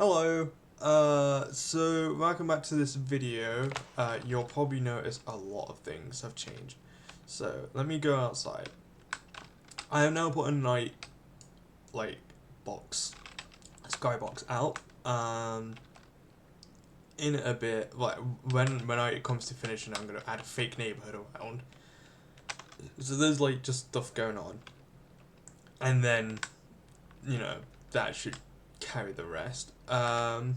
Hello, so welcome back to this video. You'll probably notice a lot of things have changed. So, let me go outside. I have now put a night, box, skybox out. In a bit, when it comes to finishing, I'm gonna add a fake neighborhood around. So there's, just stuff going on. And then, that should carry the rest. I've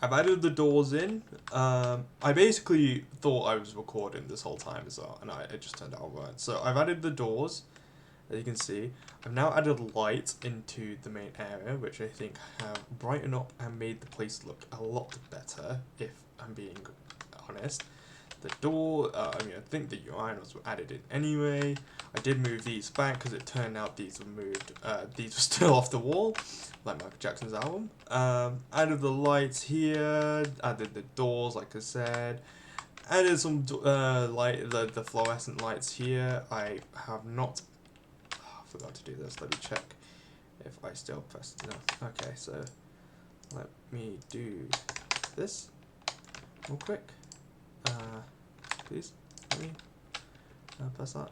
added the doors in. I basically thought I was recording this whole time as well, and it just turned out I weren't. So I've added the doors, as you can see. I've now added light into the main area, which I think have brightened up and made the place look a lot better, if I'm being honest. The door, I think the urinals were added in anyway. I did move these back because it turned out these were moved, these were still off the wall, like Michael Jackson's album. Added the lights here, added the doors, like I said. Added some the fluorescent lights here. I have not, I forgot to do this, let me check if I still pressed, no. Okay, so let me do this real quick. Please, let me press that.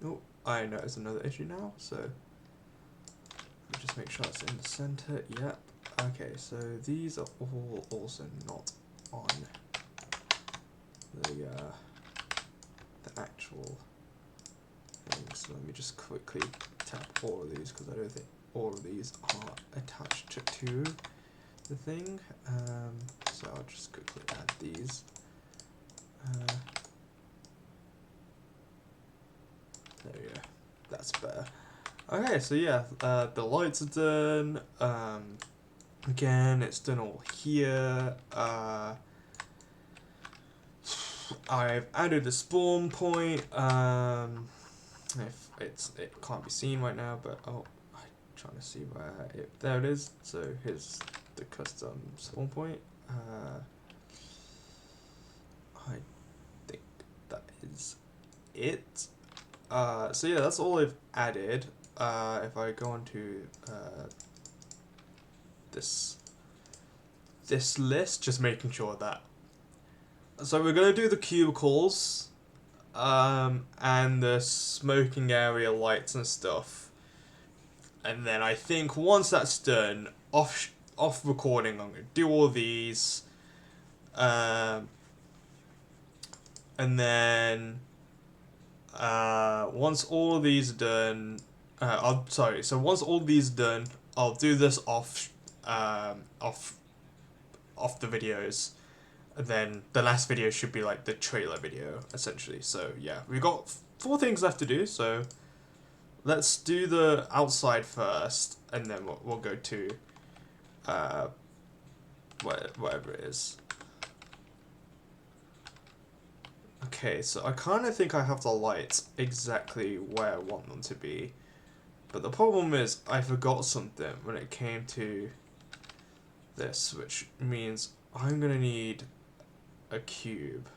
Oh, I noticed another issue now, so let me just make sure it's in the center. Yep. Okay, so these are all also not on the actual thing. So let me just quickly tap all of these because I don't think all of these are attached to the thing. So I'll just quickly add these. There we go. That's better. Okay, so yeah, the lights are done. Again, it's done all here. I've added a spawn point. If it can't be seen right now, but I'm trying to see where there it is. So here's the custom spawn point. I think that is it. So yeah, that's all I've added. If I go on to this list, just making sure that. So we're gonna do the cubicles, and the smoking area lights and stuff, and then I think once that's done, off recording, I'm gonna do all these, and then once all of these are done, so once all these are done, I'll do this off the videos. And then the last video should be like the trailer video, essentially. So yeah, we've got 4 things left to do, so let's do the outside first, and then we'll go to whatever it is. Okay, so I kind of think I have the lights exactly where I want them to be. But the problem is I forgot something when it came to this, which means I'm going to need a cube.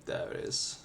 There it is.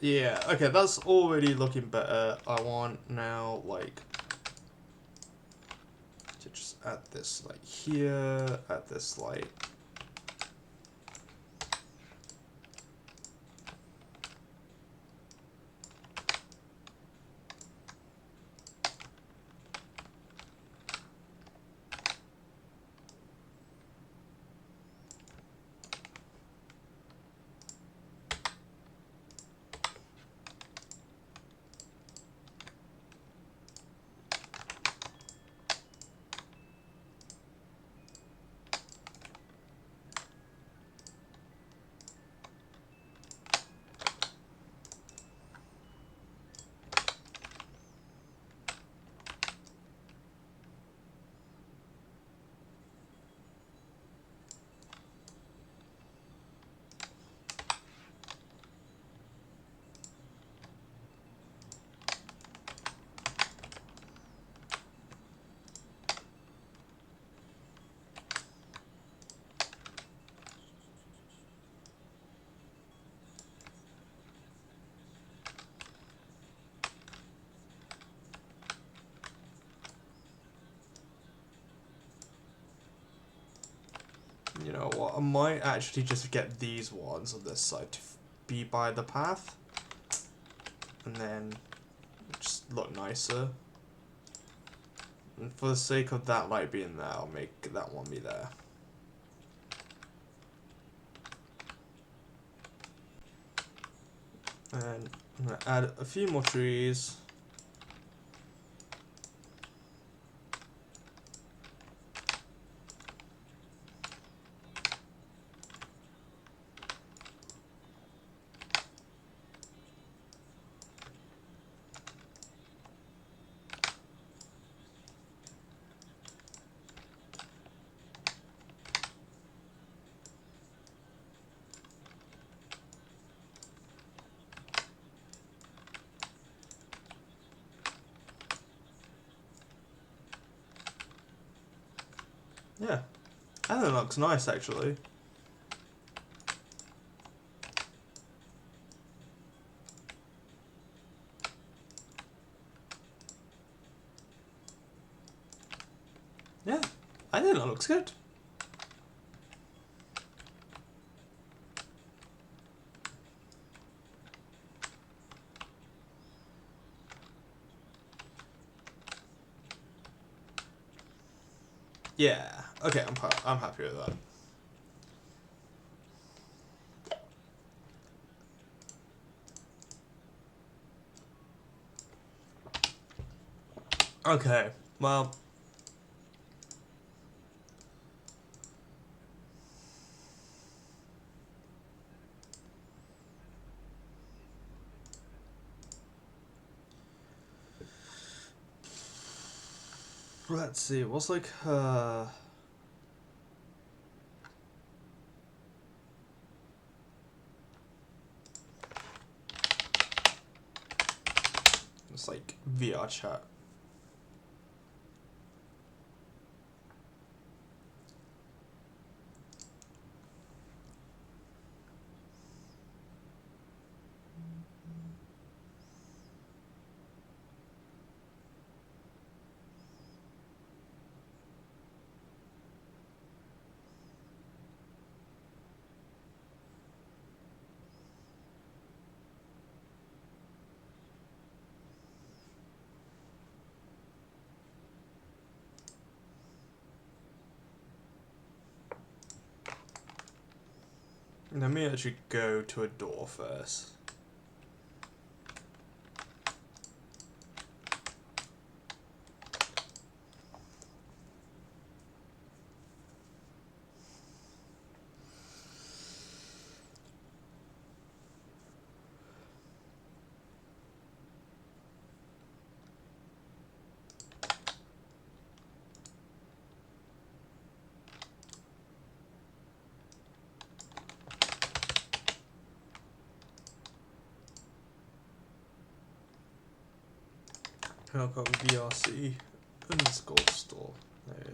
Yeah, okay, that's already looking better. I want now, like, to just add this, like, here, add this, like, you know what, I might actually just get these ones on this side to be by the path. And then just look nicer. And for the sake of that light being there, I'll make that one be there. And I'm going to add a few more trees. Yeah, I think it looks nice actually. Yeah, I think that looks good. Yeah, okay, I'm happy with that. Okay, well, let's see, what's like, it's like VR chat. Let me actually go to a door first. I've got VRC underscore store. There.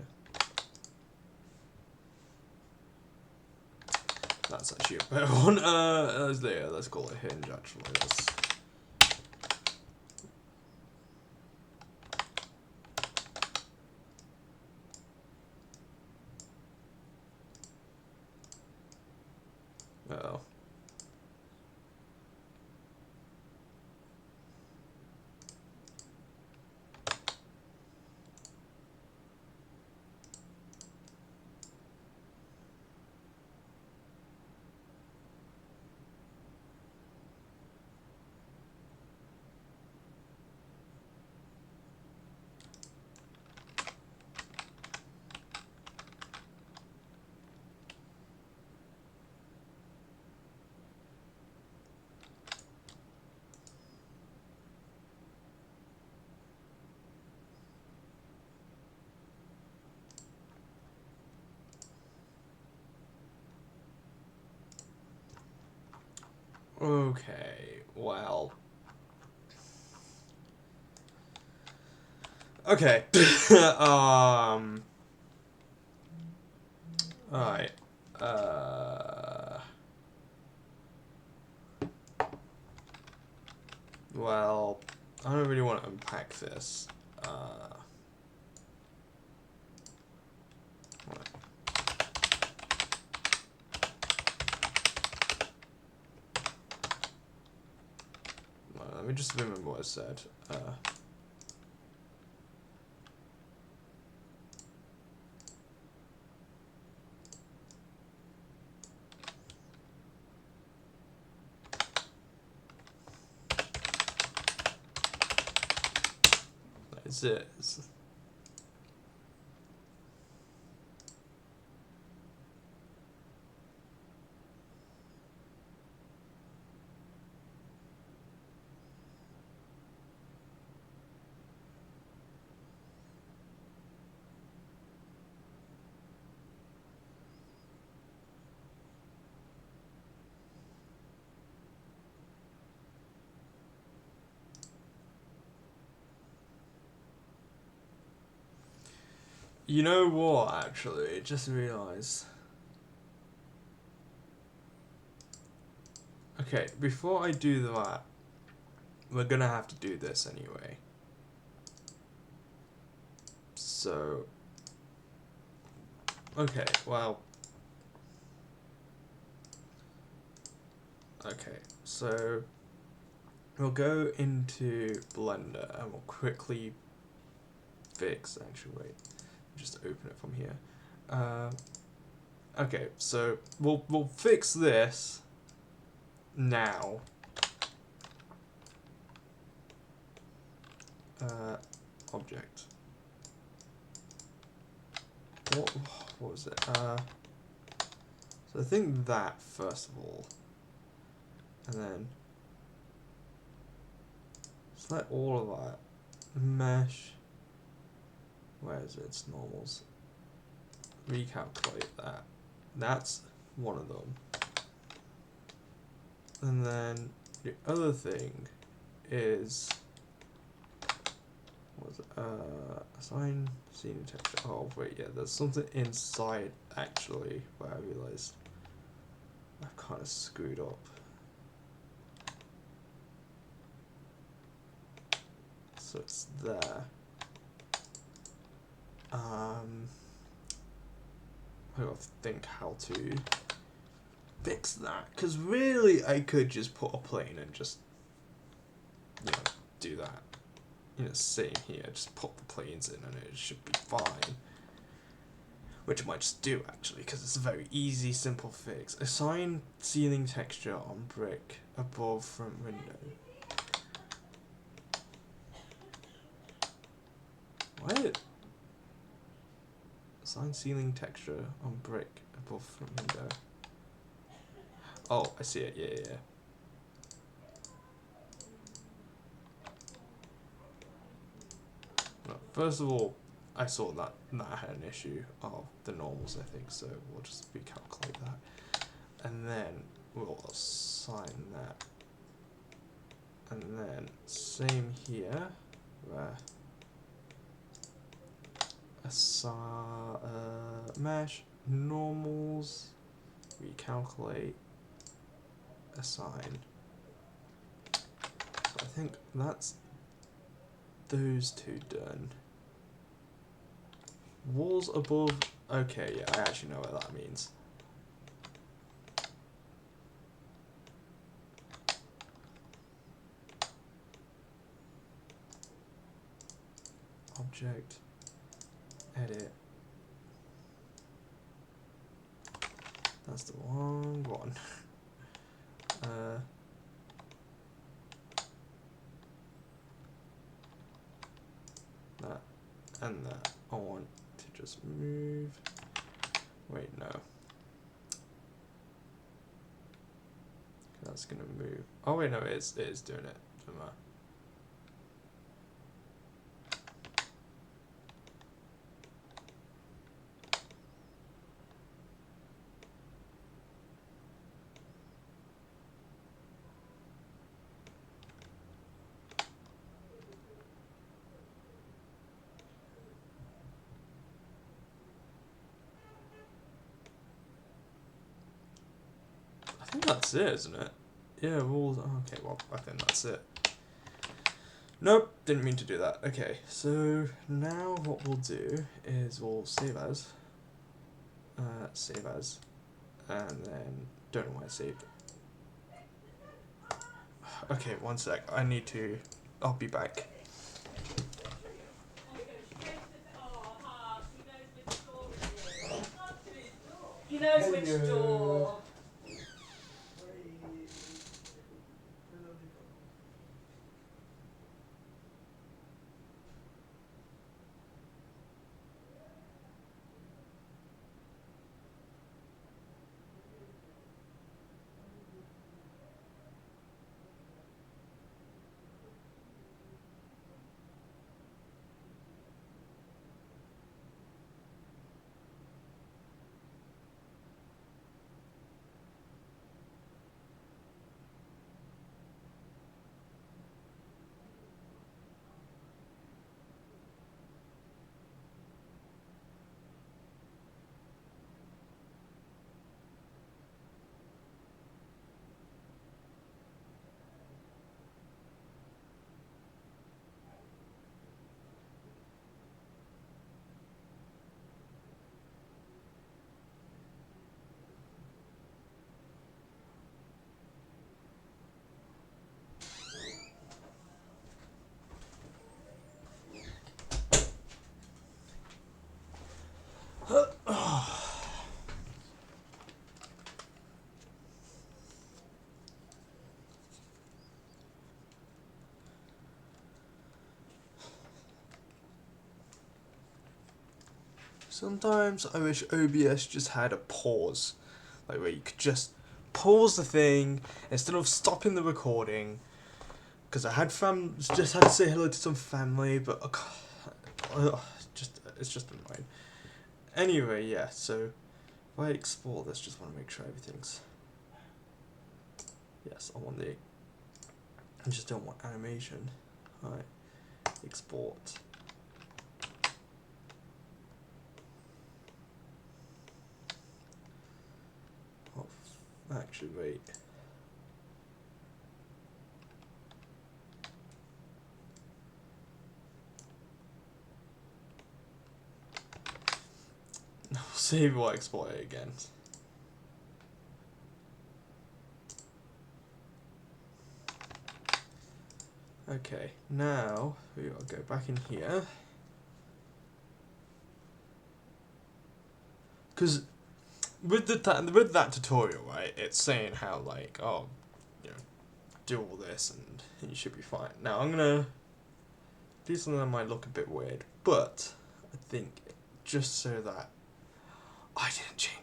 That's actually a better one. Let's call it hinge, actually. Oh. Okay, well. Okay. Alright. Well, I don't really want to unpack this. Let me just remember what I said. That's it. You know what, actually? Just realised. Okay, before I do that, we're gonna have to do this anyway. So... Okay, well... Okay, so... We'll go into Blender and we'll quickly fix... Actually, wait. Just open it from here. Okay, so we'll fix this now. Object. What was it? So I think that first of all, and then select all of that. Mesh. Where is it? It's normals. Recalculate that. That's one of them. And then the other thing is, what was it? Assign scene texture. Oh wait, yeah, there's something inside actually where I realized I've kind of screwed up. So it's there. I gotta think how to fix that, because really I could just put a plane and just, you know, do that. You know, same here, just put the planes in and it should be fine. Which I might just do actually, because it's a very easy, simple fix. Assign ceiling texture on brick above front window. What? Assign ceiling texture on brick above front window. Oh, I see it. Yeah. Well, first of all, I saw that had an issue of the normals, I think, so we'll just recalculate that. And then we'll assign that. And then same here, where mesh normals recalculate, assign. So I think that's those two done. Walls above, okay, yeah, I actually know what that means. Object, edit. That's the wrong one. That and that. I want to just move. Wait, no. That's gonna move. Oh wait, no, it is doing it. Doesn't matter. I think that's it, isn't it? Yeah, walls. Oh, okay, well, I think that's it. Nope, didn't mean to do that. Okay, so now what we'll do is we'll save as, and then don't know why I saved it. Okay, one sec. I need to. I'll be back. He knows which door. Sometimes I wish OBS just had a pause, like where you could just pause the thing instead of stopping the recording. Because I had just had to say hello to some family, but it's just annoying. Anyway, yeah. So if I export this, just want to make sure everything's. Yes, I want the. I just don't want animation. Alright, export. Actually, wait. Save or export it again. Okay, now we will go back in here. Because with that tutorial, right, it's saying how like, oh, you know, do all this and you should be fine. Now I'm gonna do something that might look a bit weird, but I think just so that I didn't change.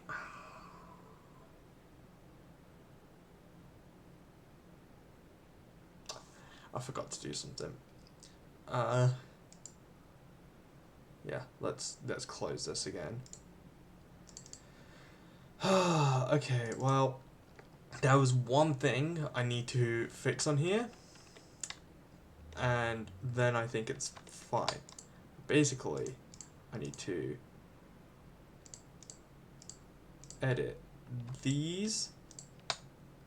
I forgot to do something. Yeah, let's close this again. Okay, well, there was one thing I need to fix on here, and then I think it's fine. Basically, I need to edit these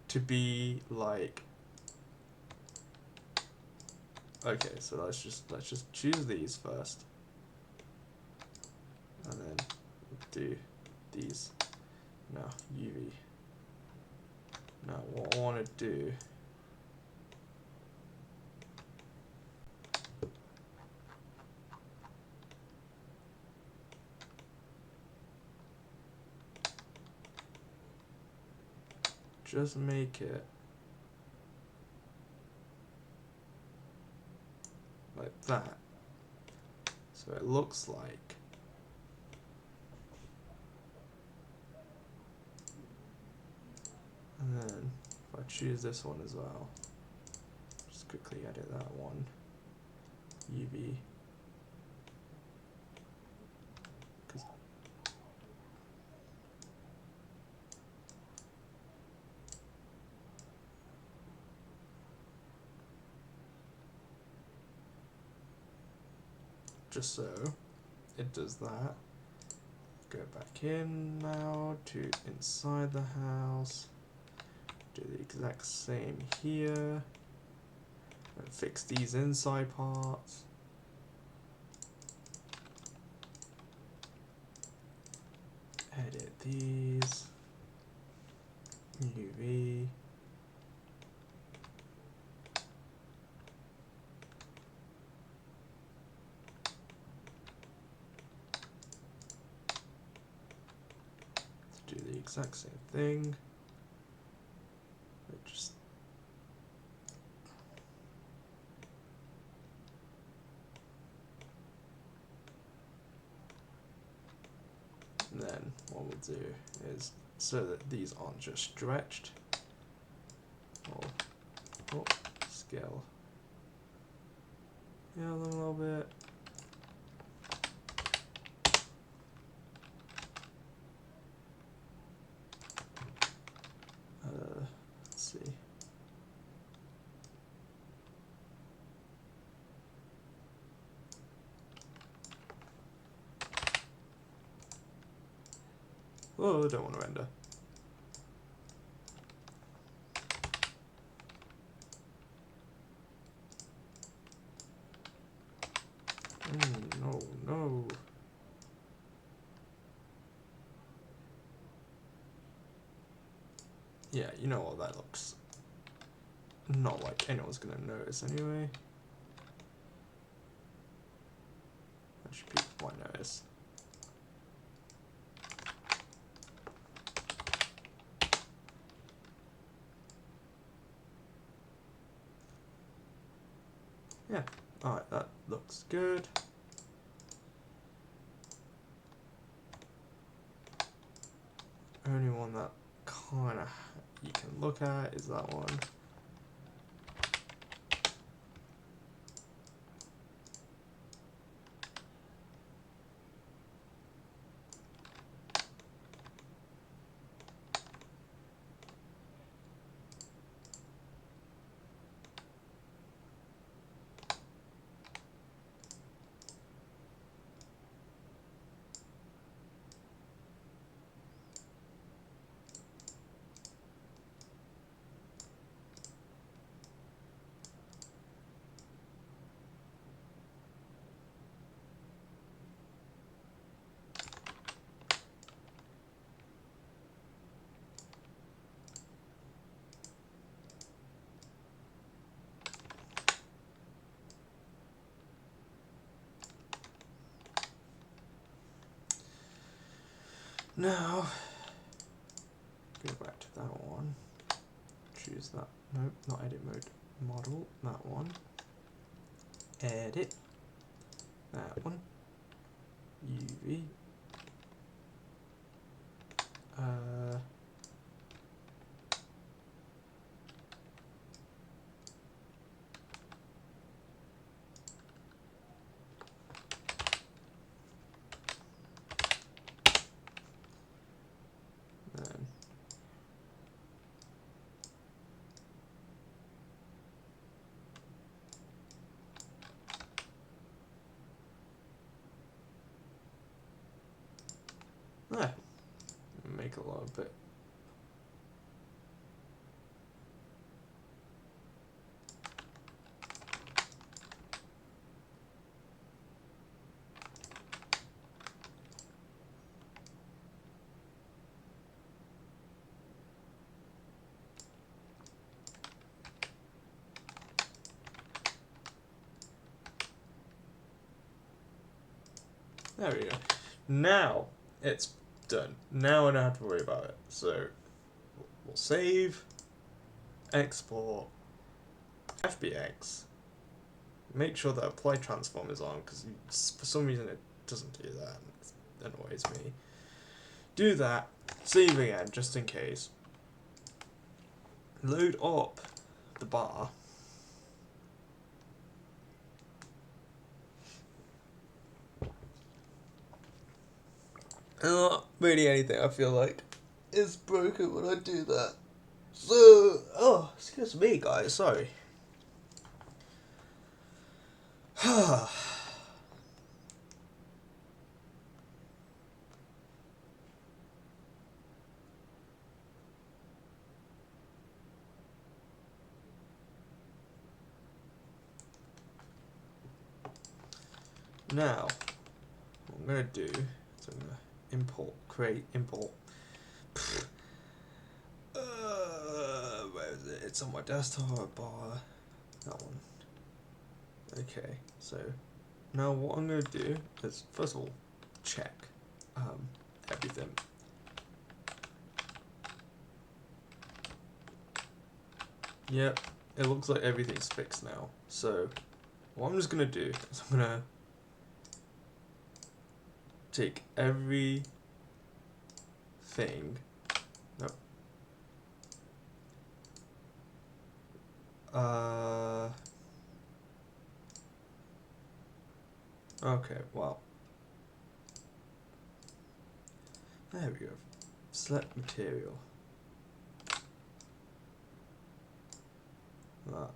to be like, okay, so let's just choose these first, and then do these. Now UV. Now what I want to do, just make it like that, so it looks like, and then if I choose this one as well, just quickly edit that one, UV, just so it does that. Go back in now to inside the house, do the exact same here, and fix these inside parts. Edit these, UV, do the exact same thing. Just and then what we'll do is, so that these aren't just stretched, or scale them a little bit. Let's see. Oh, I don't want to render. No, no. Yeah, you know what, that looks not like anyone's gonna notice anyway. Actually, people might notice. Yeah, alright, that looks good. Only one that kind of you can look at is that one. Now, go back to that one, choose that, nope, not edit mode, model, that one, edit, that one, UV, then there, make a little bit There we go. Now it's done. Now I don't have to worry about it. So we'll save, export, FBX. Make sure that apply transform is on, because for some reason it doesn't do that. It annoys me. Do that. Save again, just in case. Load up the bar. Not really anything I feel like is broken when I do that. So, oh, excuse me, guys. Sorry. Now, what I'm gonna do is I'm gonna create import. Where is it? It's on my desktop bar. That one. Okay, so now what I'm gonna do is first of all check everything. Yep, it looks like everything's fixed now. So what I'm just gonna do is I'm gonna take everything. Nope. Okay, well. There we go. Select material. That.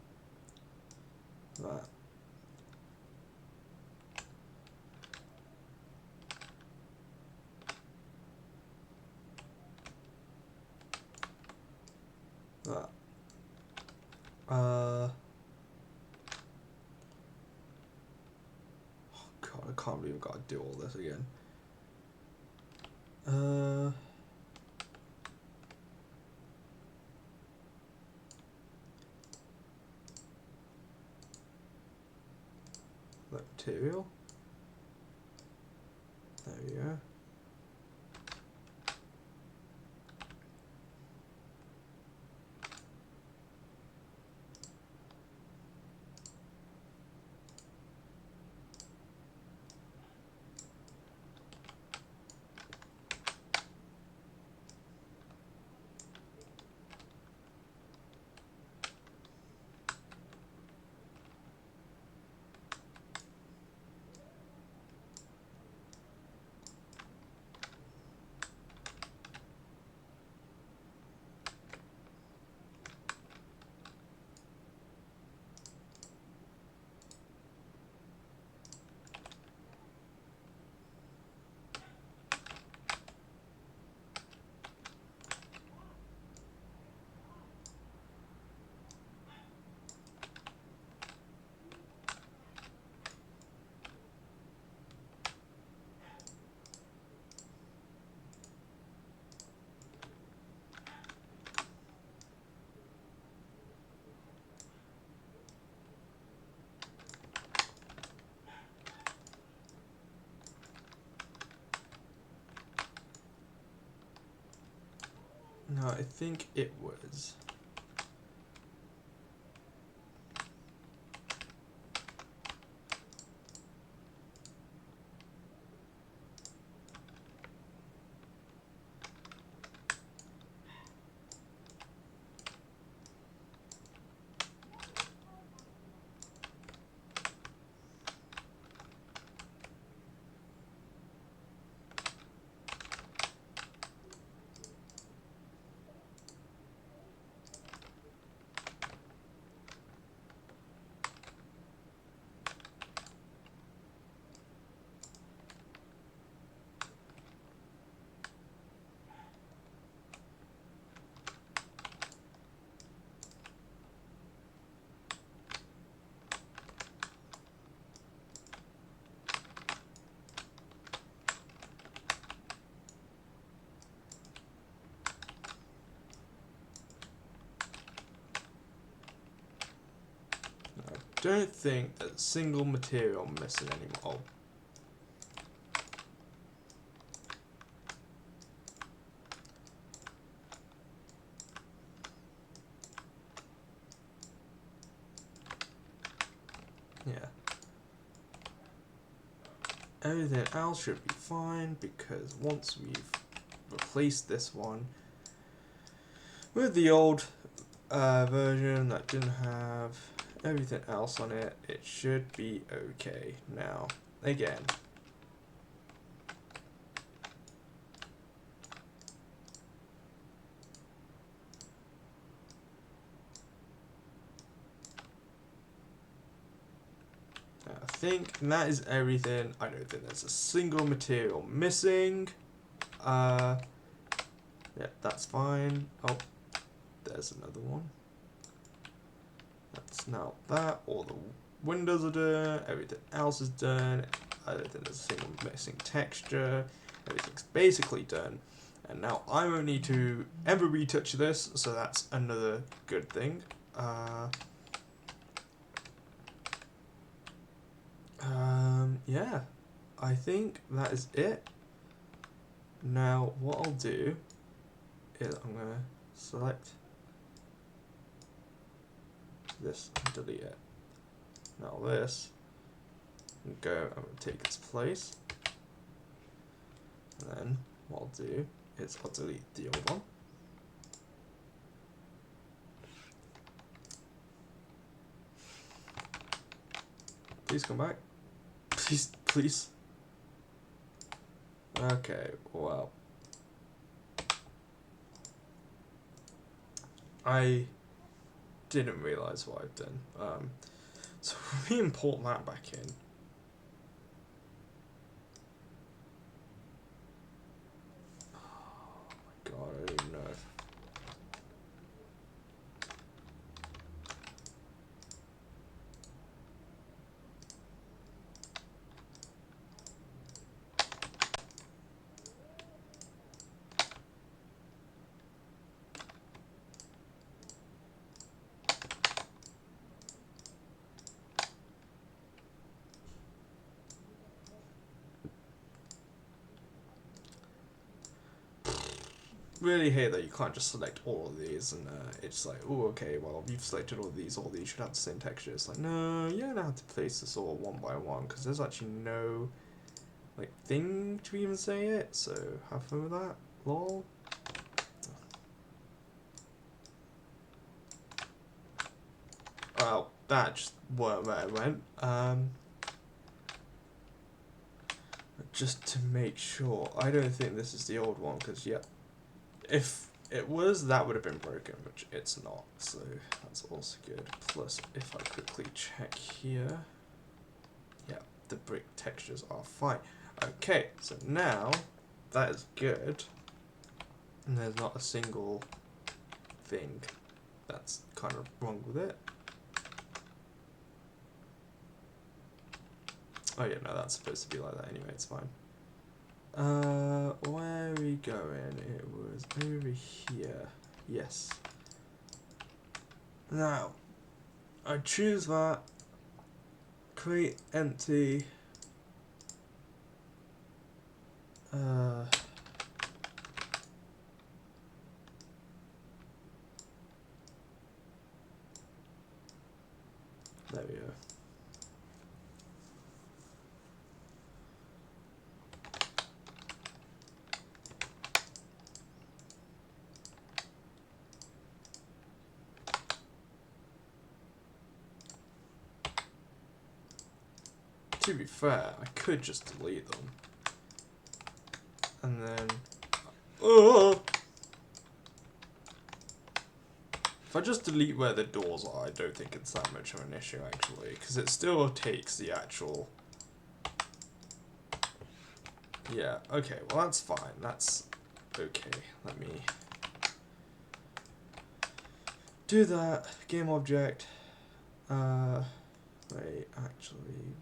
Oh God, I can't believe I've got to do all this again. Material. There we go. No, I think it was. Don't think that single material missing anymore. everything else should be fine, because once we've replaced this one with the old version that didn't have everything else on it, it should be okay. Now, again, I think that is everything. I don't think there's a single material missing. Yeah, that's fine. Oh, there's another one. That's now that. All the windows are done. Everything else is done. I don't think there's a single missing texture. Everything's basically done. And now I won't need to ever retouch this, so that's another good thing. Yeah, I think that is it. Now, what I'll do is I'm going to select this and delete it. Now this, and go, I'm going to take its place. And then what I'll do is I'll delete the old one. Please come back. Please, please. Okay, well. I didn't realise what I've done. So we import that back in. Oh my god, I don't know. Really hate that you can't just select all of these and it's like, oh, okay, well, you've selected all these should have the same texture. It's like, no, you don't have to place this all one by one, because there's actually no, like, thing to even say it, so have fun with that, lol. Well, that just weren't where it went. Just to make sure, I don't think this is the old one, because, yeah, if it was, that would have been broken, which it's not, so that's also good. Plus, if I quickly check here, yeah, the brick textures are fine. Okay, so now that is good, and there's not a single thing that's kind of wrong with it. Oh yeah, no, that's supposed to be like that anyway, it's fine. Where are we going? It was over here. Yes. Now, I choose that. Create empty. There we go. To be fair, I could just delete them. And then... Oh! If I just delete where the doors are, I don't think it's that much of an issue, actually. Because it still takes the actual... Yeah, okay, well that's fine. That's okay. Let me... do that. Game object. Wait, actually...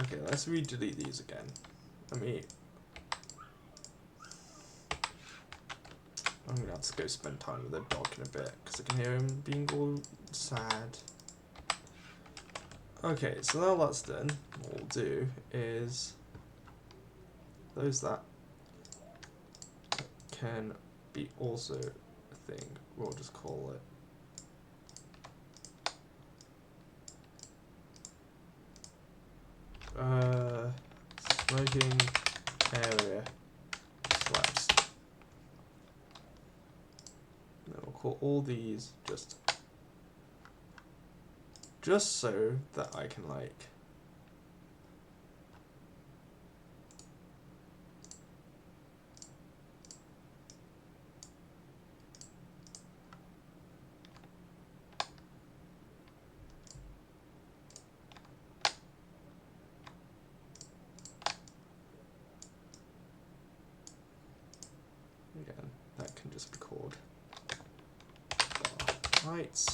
Okay, let's re-delete these again. Let me... I'm gonna have to go spend time with the dog in a bit because I can hear him being all sad. Okay, so now that's done, what we'll do is that can be also a thing. We'll just call it smoking area slabs. Then we'll call all these just so that I can like again, that can just be called bar heights.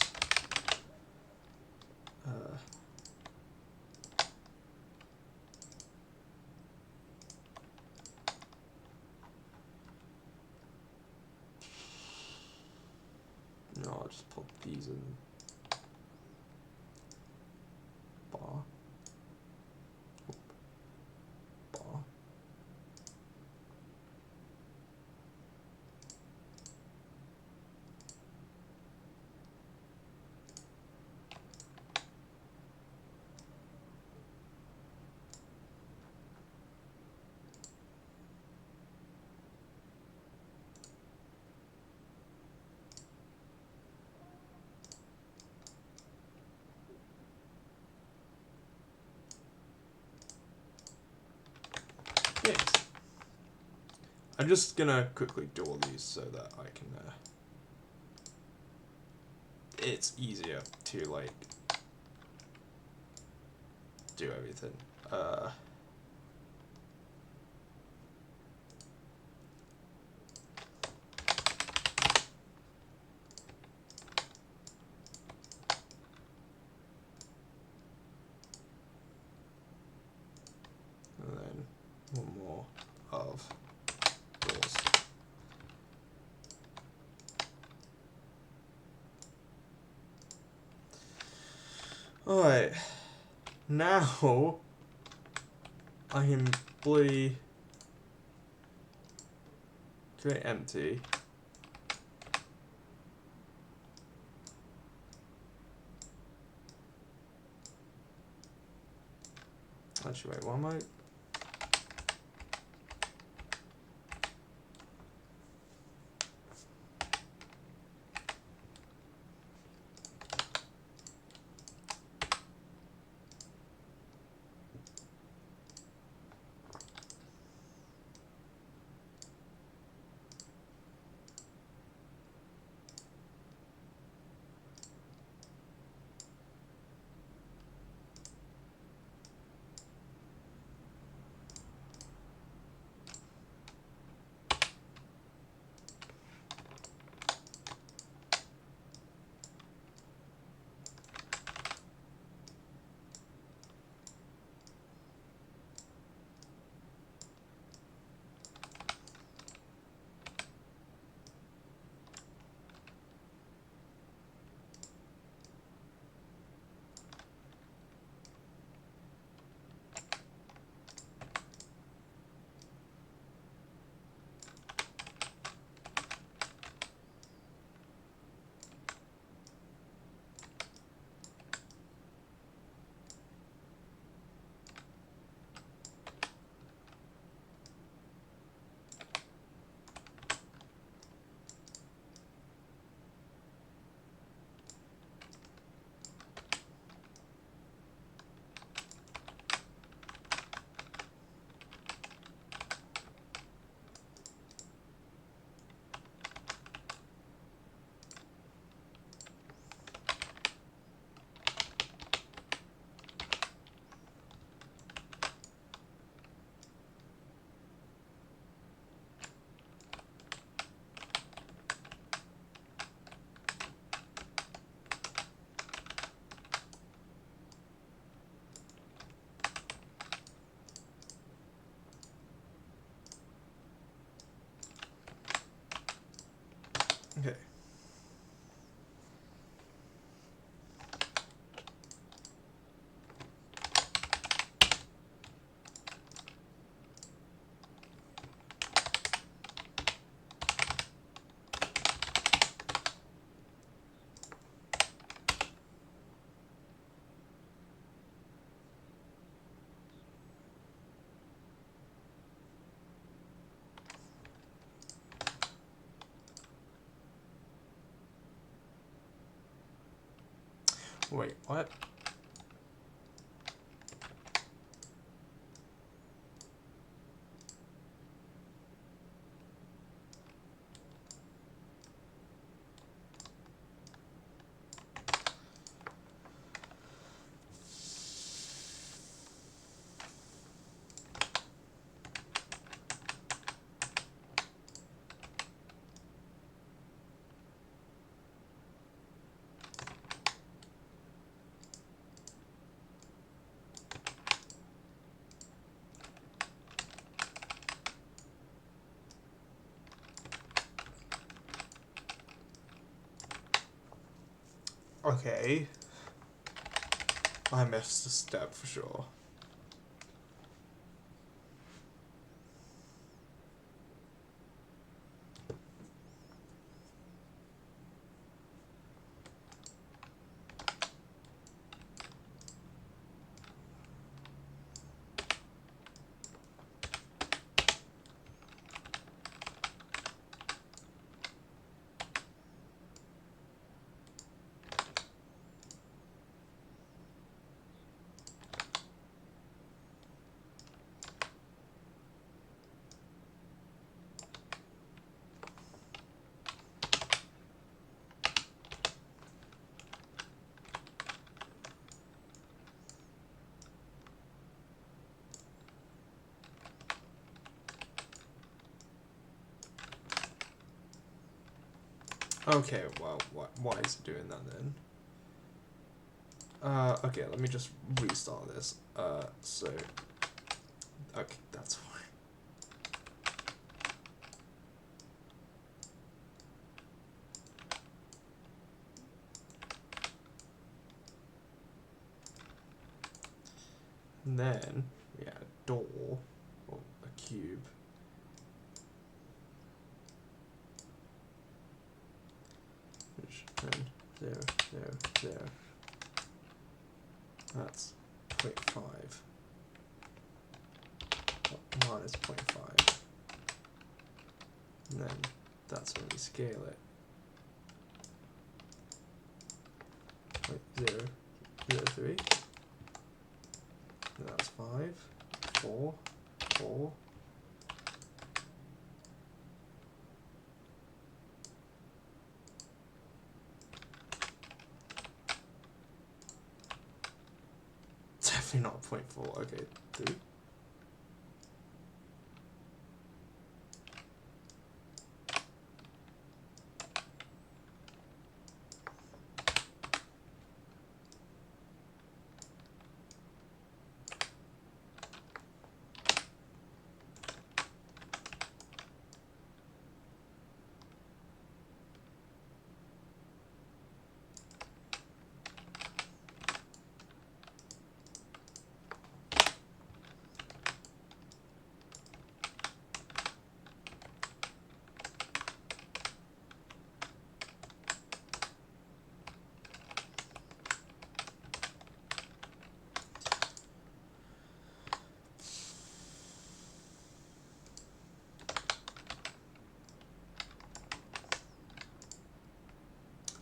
No, I'll just put these in bar. Bar. Yes. I'm just gonna quickly do all these so that I can it's easier to like do everything. And then one more of doors. Alright, now I can bloody create empty. Actually, wait, what am I? Wait, what? Okay. I missed a step for sure. Okay, well, why is it doing that then? Okay, let me just restart this. So, okay, that's fine. And then we add a door, or a cube. Which then 0, 0, 0. That's 0.5. Minus 0.5. And then that's when we scale it. 0.003. And that's 5, 4, 4. Definitely not 0.4. Okay, 3.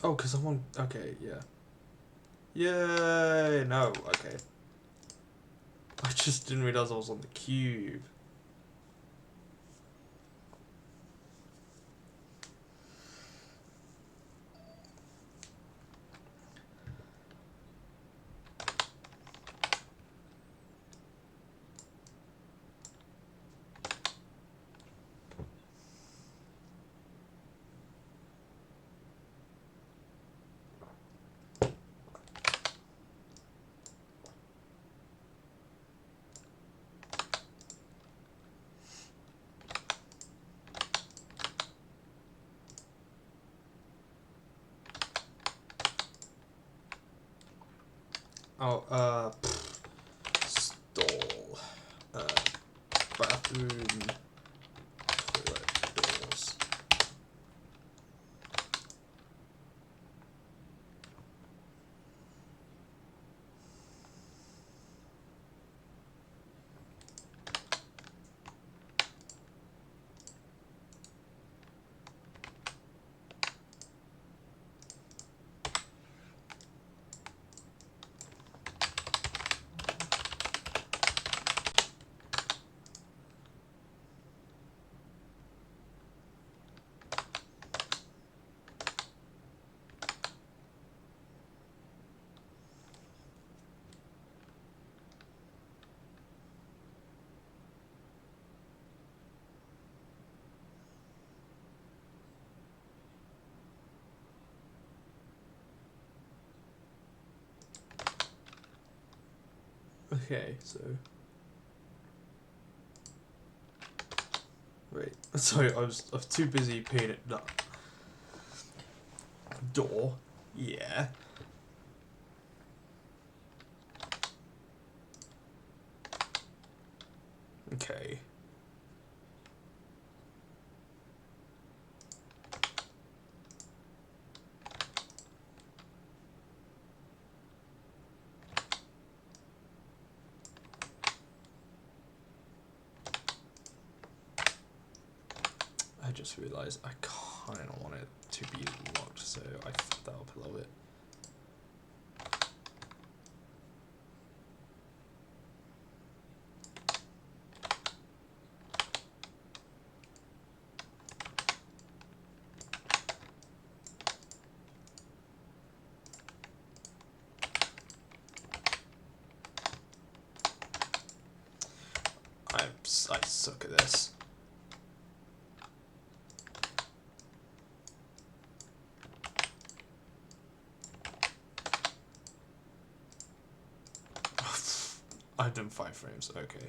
Oh, because I'm on. Okay, yeah. Yay! No, okay. I just didn't realize I was on the cube. Oh, stall. Bathroom. Toilet doors. Okay, so wait. Sorry, I was too busy paying it. No. Door. Yeah. Okay. I just realised I kind of want it to be locked, so I fucked that up a little bit. I suck at this. I've done 5 frames, okay.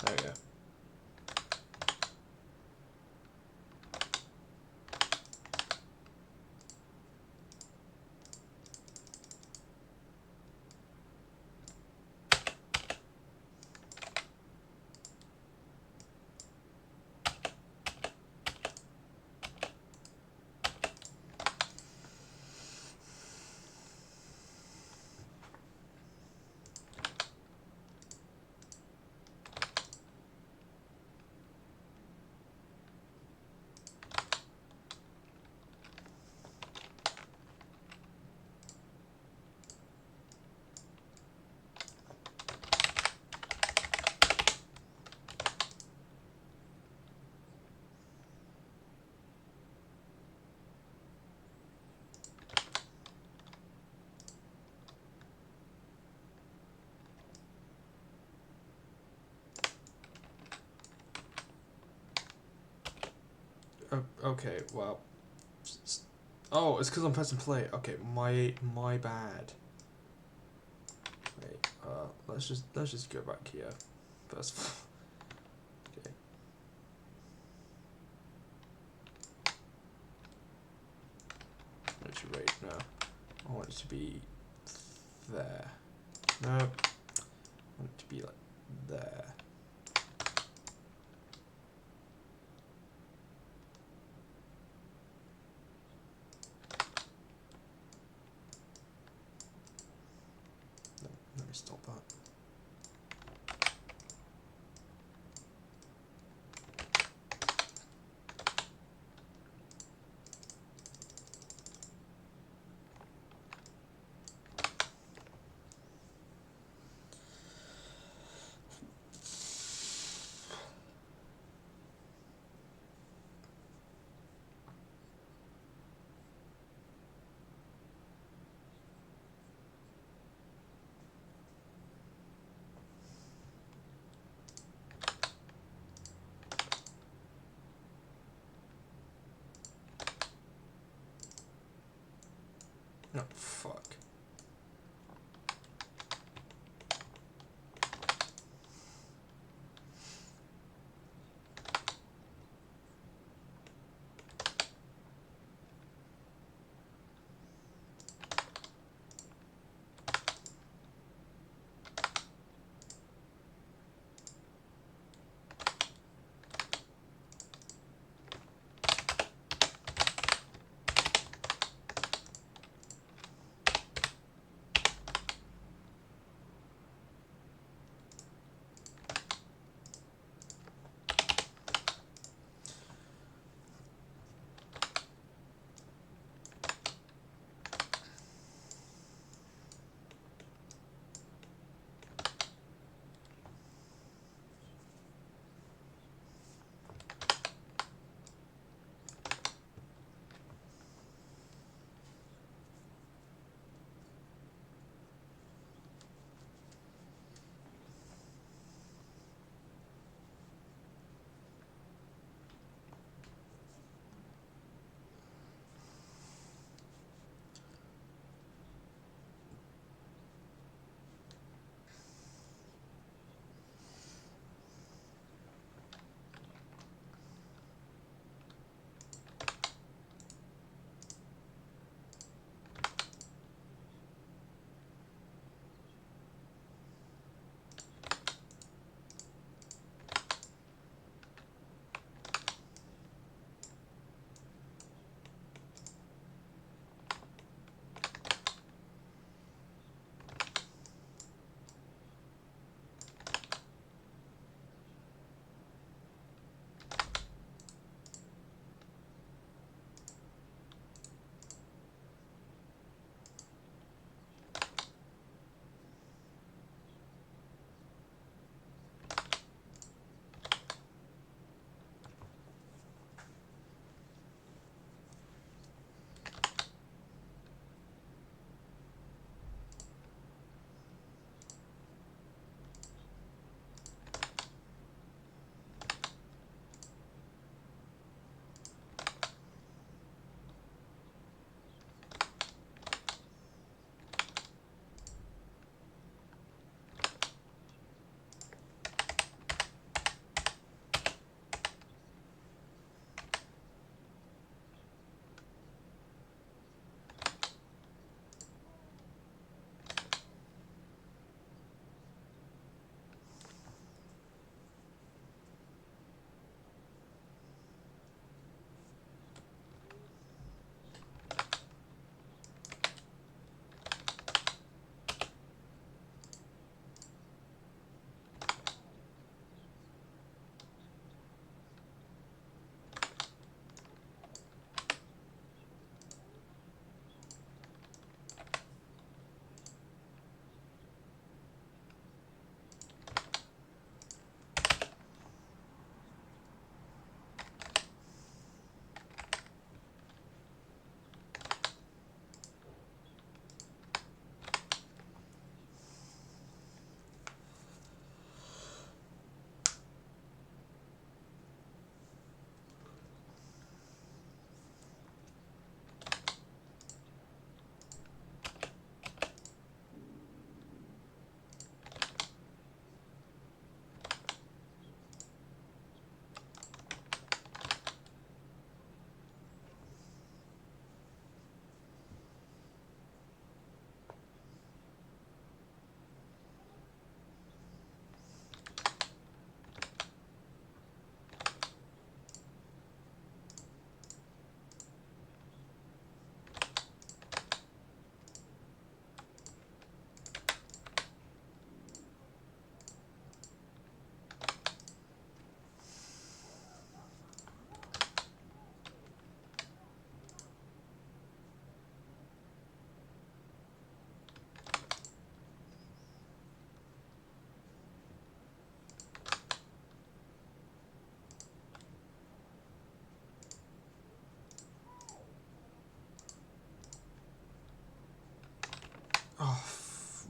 There we go. Okay, well. Oh, it's because I'm pressing play. Okay, my bad. Wait, let's just go back here first. Okay. Actually, wait, no. I want it to be there. No. I want it to be like there. No, let me stop that. No, fuck.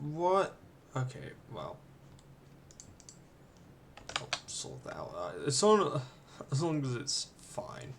What? Okay, well. I'll sort that out. It's on, as long as it's fine.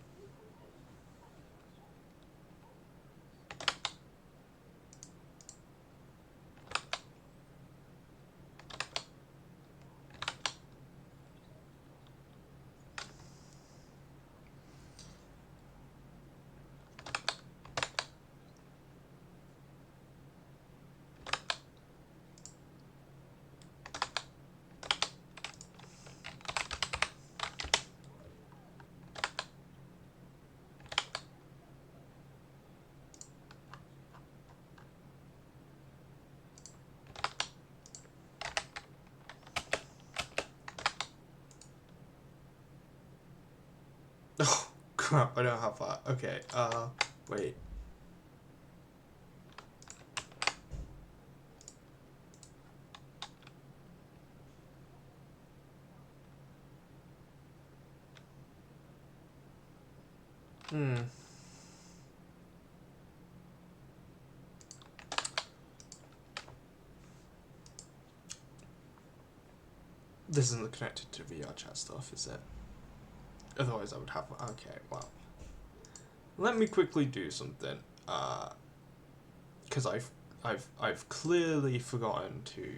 Oh, crap, I don't have that. Okay, wait. Hmm. This isn't connected to VR chat stuff, is it? Otherwise I would have, okay, well. Let me quickly do something, because I've clearly forgotten to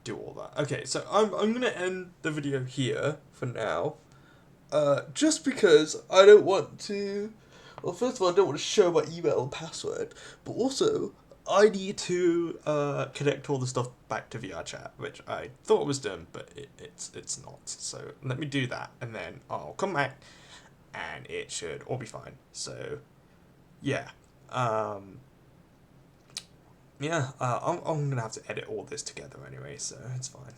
do all that. Okay, so I'm gonna end the video here for now. Just because I don't want to. Well, first of all, I don't want to show my email and password, but also I need to connect all the stuff back to VR chat, which I thought was done, but it's not. So let me do that, and then I'll come back, and it should all be fine. So yeah, I'm gonna have to edit all this together anyway, so it's fine.